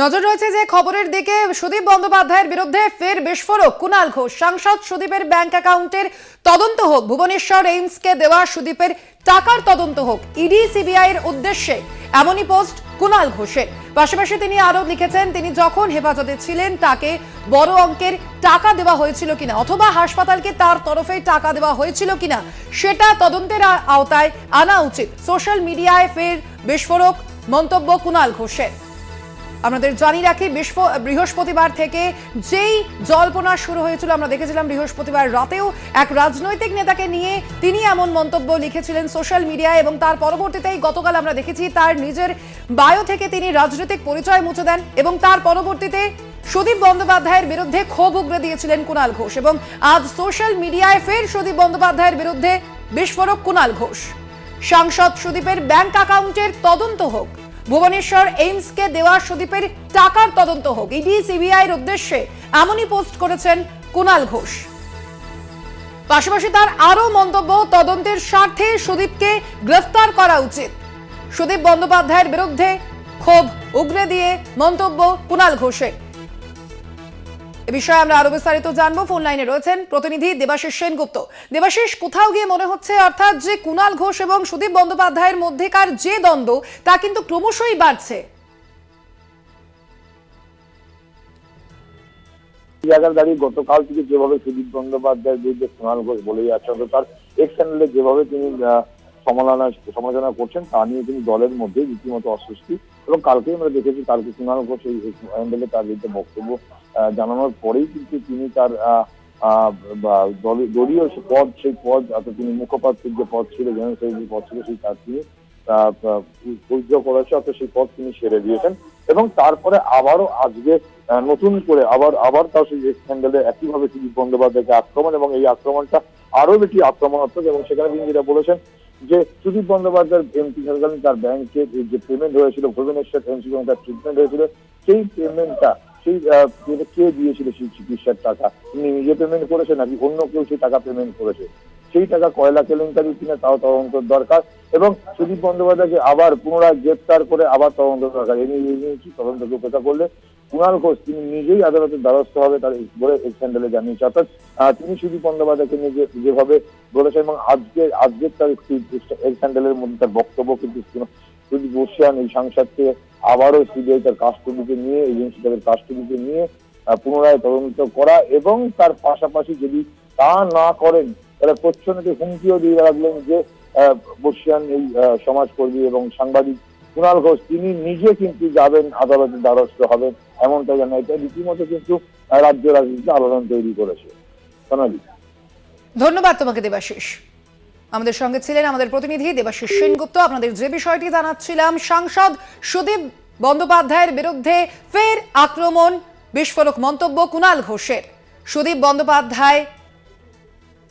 নজর রয়েছে যে খবরের দিকে সুদীপ বন্দ্যোপাধ্যায়ের বিরুদ্ধে ফের বিস্ফোরক কুণাল ঘোষ। সাংসদ সুদীপের ব্যাংক অ্যাকাউন্টের তদন্ত হোক, ভুবনেশ্বর এইমসকে দেওয়া সুদীপের টাকার তদন্ত হোক, ইডি সিবিআই এর উদ্দেশ্যে এমনই পোস্ট কুণাল ঘোষের। পাশাপাশি তিনি আরো লিখেছেন, তিনি যখন হেফাজতে ছিলেন তাকে বড় অঙ্কের টাকা দেওয়া হয়েছিল কিনা অথবা হাসপাতালকে তার তরফে টাকা দেওয়া হয়েছিল কিনা সেটা তদন্তের আওতায় আনা উচিত। সোশ্যাল মিডিয়ায় ফের বিস্ফোরক মন্তব্য কুণাল ঘোষের। আমাদের জানিয়ে রাখি, বৃহস্পতিবার থেকে যেই জল্পনা শুরু হয়েছিল, আমরা দেখেছিলাম বৃহস্পতিবার রাতেও এক রাজনৈতিক নেতাকে নিয়ে তিনি এমন মন্তব্য লিখেছিলেন সোশ্যাল মিডিয়ায়, এবং তার পরবর্তীতেই গতকাল আমরা দেখেছি তার নিজের বায়ো থেকে তিনি রাজনৈতিক পরিচয় মুছে দেন এবং তার পরবর্তীতে সুদীপ বন্দ্যোপাধ্যায়ের বিরুদ্ধে ক্ষোভ উগরে দিয়েছিলেন কুণাল ঘোষ। এবং আজ সোশ্যাল মিডিয়ায় ফের সুদীপ বন্দ্যোপাধ্যায়ের বিরুদ্ধে বিস্ফোরক কুণাল ঘোষ। সাংসদ সুদীপের ব্যাংক অ্যাকাউন্টের তদন্ত হোক, ভুবনেশ্বর এইমসকে দেওয়া সুদীপের টাকার তদন্ত হোক, ইডি সিবিআই এর উদ্দেশ্যে এমনই পোস্ট করেছেন কুণাল ঘোষ। পাশাপাশি তার আরো মন্তব্য, তদন্তের স্বার্থে সুদীপকে গ্রেফতার করা উচিত। সুদীপ বন্দ্যোপাধ্যায়ের বিরুদ্ধে ক্ষোভ উগরে দিয়ে মন্তব্য কুণাল ঘোষের। এ বিষয়ে আমরা আরো বিস্তারিত জানবো। ফোন লাইনে রয়েছেন প্রতিনিধি দেবাশিস সেনগুপ্ত। দেবাশিস, কোথাও গিয়ে মনে হচ্ছে অর্থাৎ যে কুণাল ঘোষ এবং সুদীপ বন্দ্যোপাধ্যায়ের মধ্যেকার যে দ্বন্দ্ব তা কিন্তু ক্রমশই বাড়ছে। জায়গায় দাঁড়িয়ে গতকাল থেকে যেভাবে সুদীপ বন্দ্যোপাধ্যায়ের বিরুদ্ধে কুণাল ঘোষ বলে যাচ্ছে, তার এক্স চ্যানেলে যেভাবে তিনি সমালোচনা করছেন তা নিয়ে তিনি দলের মধ্যে রীতিমতো অস্বস্তি। এবং কালকেই আমরা দেখেছি, কালকে কুণাল ঘোষ এই হ্যান্ডেলে তার বিরুদ্ধে বক্তব্য জানানোর পরেই কিন্তু তিনি তার দলীয় সেই পদ অর্থাৎ তিনি মুখপাত্রের যে পদ ছিল, জেনারেল সেক্রেটারি পদ ছিল, সেই তার তিনি উইথড্র করেছে, অর্থাৎ সেই পদ তিনি ছেড়ে দিয়েছেন। এবং তারপরে আবারও আজকে নতুন করে আবার তার সেই হ্যান্ডেলে একইভাবে সুদীপ বন্দ্যোপাধ্যায়কে আক্রমণ, এবং এই আক্রমণটা আরো বেশি আক্রমণাত্মক। এবং সেখানে তিনি যেটা বলেছেন যে সুদীপ বন্দ্যোপাধ্যায়ের এমপি থাকাকালীন তার ব্যাংকে যে পেমেন্ট হয়েছিল, ভুবনেশ্বর এমসি তার ট্রিটমেন্ট হয়েছিল, সেই পেমেন্টটা কে দিয়েছিল সেই চিকিৎসার টাকা? তিনি নিজে পেমেন্ট করেছে নাকি অন্য কেউ সেই টাকা পেমেন্ট করেছে? সেই টাকা কয়লা কেলেঙ্কারি কিনা তাও তদন্ত দরকার। এবং সুদীপ বন্দ্যোপাধ্যায়কে আবার পুনরায় গ্রেপ্তার করে আবার তদন্ত দরকার। এই নিয়ে তদন্তকে উপেক্ষা করলে কুণাল ঘোষ তিনি নিজেই আদালতের দ্বারস্থ হবে, তার বলে স্ক্যান্ডালে জানিয়েছে। অর্থাৎ তিনি সুদীপ বন্দ্যোপাধ্যায়কে নিয়ে যেভাবে বলেছেন, এবং আজকের তার স্ক্যান্ডালের মধ্যে তার বক্তব্য কিন্তু সুদীপ বসিয়ান এই সাংসদকে আবারও সিবিআই তার কাস্টডিতে নিয়ে, এজেন্সি তাদের কাস্টডিতে নিয়ে পুনরায় তদন্ত করা, এবং তার পাশাপাশি যদি তা না করেন তাহলে প্রচ্ছন্নকে হুমকিও দিয়ে রাখলেন যে বসিয়ান এই সমাজকর্মী এবং সাংবাদিক কুণাল ঘোষ তিনি নিজে কিন্তু যাবেন, আদালতের দ্বারস্থ হবেন, এমনটা জানা। এটা রীতিমতো কিন্তু রাজ্য রাজনীতিতে আলোড়ন তৈরি করেছে। সোনালী, ধন্যবাদ তোমাকে দেবাশিস। আমাদের সঙ্গে ছিলেন আমাদের প্রতিনিধি দেবাশিস সেনগুপ্ত। আপনাদের যে বিষয়টি জানাচ্ছিলাম, সাংসদ সুদীপ বন্দ্যোপাধ্যায়ের বিরুদ্ধে ফের আক্রমণ, বিস্ফোরক মন্তব্য কুণাল ঘোষের। সুদীপ বন্দ্যোপাধ্যায়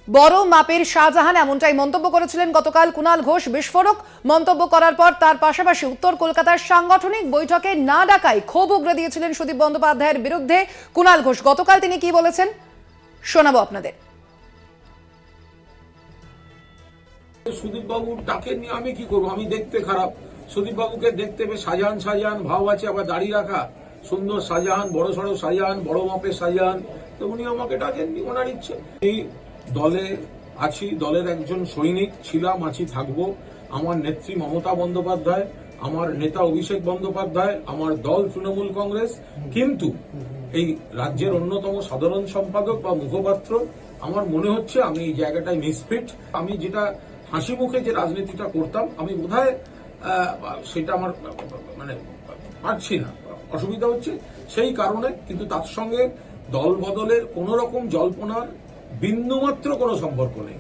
বড় মাপের শাহজাহান, এমনটাই মন্তব্য করেছিলেন গতকাল কুণাল ঘোষ। বিস্ফোরক মন্তব্য করার পর তার পাশাপাশি উত্তর কলকাতার সাংগঠনিক বৈঠকে না ডাকায় ক্ষোভ উগরে দিয়েছিলেন সুদীপ বন্দ্যোপাধ্যায়ের বিরুদ্ধে কুণাল ঘোষ। গতকাল তিনি কি বলেছেন শোনাবো আপনাদের। সুদীপ বাবুর ডাকে নিয়ে আমি কি করবো? আমি দেখতে খারাপ, সুদীপ বাবুকে দেখতে বেশ সাজান ভাব আছে, আবার দাড়ি রাখা, সুন্দর শাহজাহান, বড় সড়ো শাহজাহান, বড় মাপের শাহজাহান। তো উনি আমাকে ডাকেননি, ওনার ইচ্ছে। এই দলে আছি, দলের একজন সৈনিক ছিলাম, আছি, থাকবো। আমার নেত্রী মমতা বন্দ্যোপাধ্যায়, আমার নেতা অভিষেক বন্দ্যোপাধ্যায়, আমার দল তৃণমূল কংগ্রেস, কিন্তু এই রাজ্যের অন্যতম সাধারণ সম্পাদক বা মুখপাত্র। আমার মনে হচ্ছে আমি এই জায়গাটায় মিসফিট। আমি যেটা হাসি মুখে যে রাজনীতিটা করতাম, আমি বোধহয় সেটা আমার পারছি না, অসুবিধা হচ্ছে সেই কারণে। কিন্তু তার সঙ্গে দল বদলের কোন রকম জল্পনার বিন্দুমাত্র কোনো সম্পর্ক নেই।